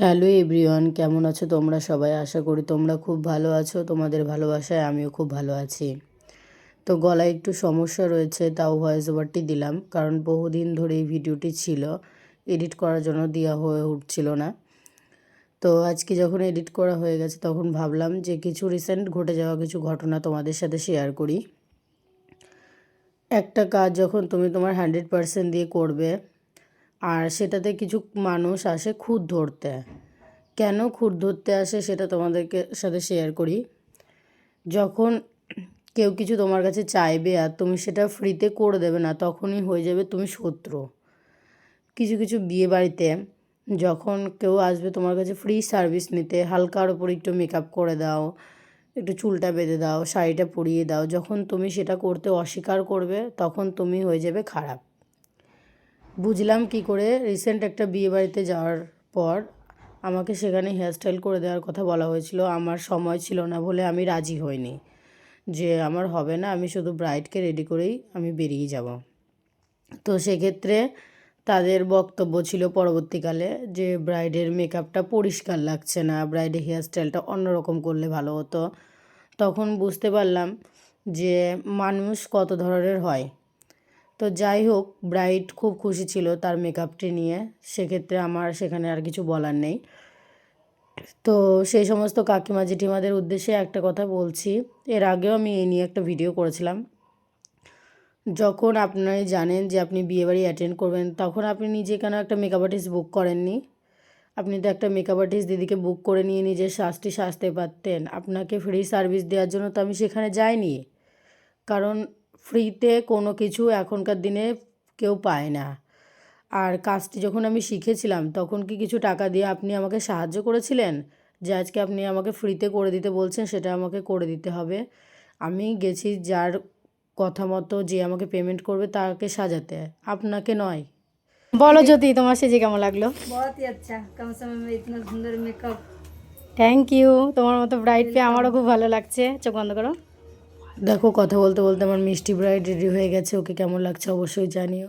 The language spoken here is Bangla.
হ্যালো এভরিওয়ান, কেমন আছো তোমরা সবাই? আশা করি তোমরা খুব ভালো আছো। তোমাদের ভালোবাসায় আমিও খুব ভালো আছি। তো গলায় একটু সমস্যা রয়েছে, তাও ভয়েস ওভারটি দিলাম, কারণ বহুদিন ধরে এই ভিডিওটি ছিল, এডিট করার জন্য দেওয়া হয়ে উঠছিল না। তো আজকে যখন এডিট করা হয়ে গেছে তখন ভাবলাম যে কিছু রিসেন্ট ঘটে যাওয়া কিছু ঘটনা তোমাদের সাথে শেয়ার করি। একটা কাজ যখন তুমি তোমার 100% দিয়ে করবে, আর সেটাতে কিছু মানুষ আসে খুঁত ধরতে। কেন খুঁত ধরতে আসে সেটা তোমাদেরকে সাথে শেয়ার করি। যখন কেউ কিছু তোমার কাছে চাইবে আর তুমি সেটা ফ্রিতে করে দেবে না, তখনই হয়ে যাবে তুমি শত্রু। কিছু কিছু বিয়ে বাড়িতে যখন কেউ আসবে তোমার কাছে ফ্রি সার্ভিস নিতে, হালকার ওপর একটু মেকআপ করে দাও, একটু চুলটা বেঁধে দাও, শাড়িটা পরিয়ে দাও, যখন তুমি সেটা করতে অস্বীকার করবে তখন তুমি হয়ে যাবে খারাপ। বুঝলাম কি করে, রিসেন্ট একটা বিয়ে বাড়িতে যাওয়ার পর আমাকে সেখানে হেয়ারস্টাইল করে দেওয়ার কথা বলা হয়েছিল। আমার সময় ছিল না বলে আমি রাজি হইনি, যে আমার হবে না, আমি শুধু ব্রাইডকে রেডি করেই আমি বেরিয়ে যাব। তো সেক্ষেত্রে তাদের বক্তব্য ছিল পরবর্তীকালে যে ব্রাইডের মেকআপটা পরিষ্কার লাগছে না, ব্রাইডের হেয়ারস্টাইলটা অন্যরকম করলে ভালো হতো। তখন বুঝতে পারলাম যে মানুষ কত ধরনের হয়। তো যাই হোক, ব্রাইড খুব খুশি ছিল তার মেকআপটি নিয়ে, সেক্ষেত্রে আমার সেখানে আর কিছু বলার নেই। তো সেই সমস্ত কাকিমা জেঠিমাদের উদ্দেশ্যে একটা কথা বলছি, এর আগেও আমি এই নিয়ে একটা ভিডিও করেছিলাম। যখন আপনারা জানেন যে আপনি বিয়েবাড়ি অ্যাটেন্ড করবেন, তখন আপনি নিজে কেন একটা মেকআপ আর্টিস্ট বুক করেননি? আপনি তো একটা মেকআপ আর্টিস্ট দিদিকে বুক করে নিয়ে নিজের সাজটি সাজতে পারতেন। আপনাকে ফ্রি সার্ভিস দেওয়ার জন্য তো আমি সেখানে যাইনি, কারণ ফ্রিতে কোনো কিছু এখনকার দিনে কেউ পায় না। আর কাজটি যখন আমি শিখেছিলাম তখন কি কিছু টাকা দিয়ে আপনি আমাকে সাহায্য করেছিলেন? যে আজকে আপনি আমাকে ফ্রিতে করে দিতে বলছেন, সেটা আমাকে করে দিতে হবে। আমি গেছি যার কথা মতো, যে আমাকে পেমেন্ট করবে তাকে সাজাতে, আপনাকে নয়। বলো জ্যোতি, তোমার সেজে কেমন লাগলো? बहुत ही अच्छा, कम समय में इतना सुंदर मेकअप। Thank you. তোমার মতো ব্রাইড পেয়ে আমারও খুব ভালো লাগছে। চোখ বন্ধ করো। দেখো, কথা বলতে বলতে আমার মিষ্টি ব্রাইড রেডি হয়ে গেছে, ওকে কেমন লাগছে অবশ্যই জানিও।